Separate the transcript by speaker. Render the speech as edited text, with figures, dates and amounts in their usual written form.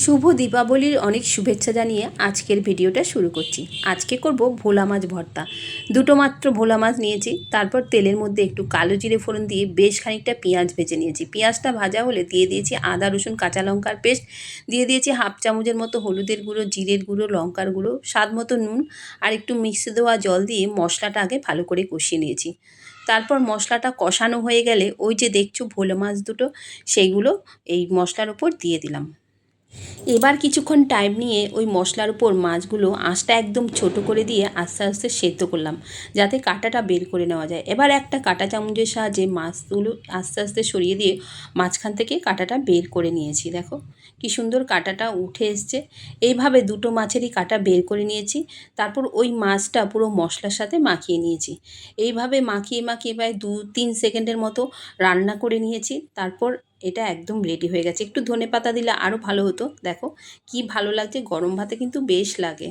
Speaker 1: শুভ দীপাবলির অনেক শুভেচ্ছা জানিয়ে আজকের ভিডিওটা শুরু করছি। আজকে করব ভোলা মাছ ভর্তা। দুটো মাত্র ভোলা মাছ নিয়েছি, তারপর তেলের মধ্যে একটু কালো জিরে ফোড়ন দিয়ে বেশ খানিকটা পেঁয়াজ ভেজে নিয়েছি। পেঁয়াজটা ভাজা হলে দিয়ে দিয়েছি আদা রসুন কাঁচা লঙ্কার পেস্ট, দিয়ে দিয়েছি হাফ চামচের মতো হলুদের গুঁড়ো, জিরের গুঁড়ো, লঙ্কার গুঁড়ো, স্বাদ মতো নুন আর একটু মিক্সি দেওয়া জল দিয়ে মশলাটা আগে ভালো করে কষিয়ে নিয়েছি। তারপর মশলাটা কষানো হয়ে গেলে ওই যে দেখছো ভোলা মাছ দুটো, সেইগুলো এই মশলার ওপর দিয়ে দিলাম। এবার কিছুক্ষণ টাইম নিয়ে ওই মশলার উপর মাছগুলো আঁচটা একদম ছোট করে দিয়ে আস্তে আস্তে সেদ্ধ করলাম, যাতে কাঁটাটা বের করে নেওয়া যায়। এবার একটা কাঁটা চামচের সাহায্যে মাছগুলো আস্তে আস্তে সরিয়ে দিয়ে মাঝখান থেকে কাঁটাটা বের করে নিয়েছি। দেখো কি সুন্দর কাঁটাটা উঠে এসছে। এইভাবে দুটো মাছেরই কাঁটা বের করে নিয়েছি। তারপর ওই মাছটা পুরো মশলার সাথে মাখিয়ে নিয়েছি। এইভাবে মাখিয়ে মাখিয়ে প্রায় 2-3 সেকেন্ডের মতো রান্না করে নিয়েছি। তারপর এটা একদম রেডি হয়ে গেছে। একটু ধনেপাতা দিলে আরও ভালো হতো। দেখো কি ভালো লাগছে, গরম ভাতে কিন্তু বেশ লাগে।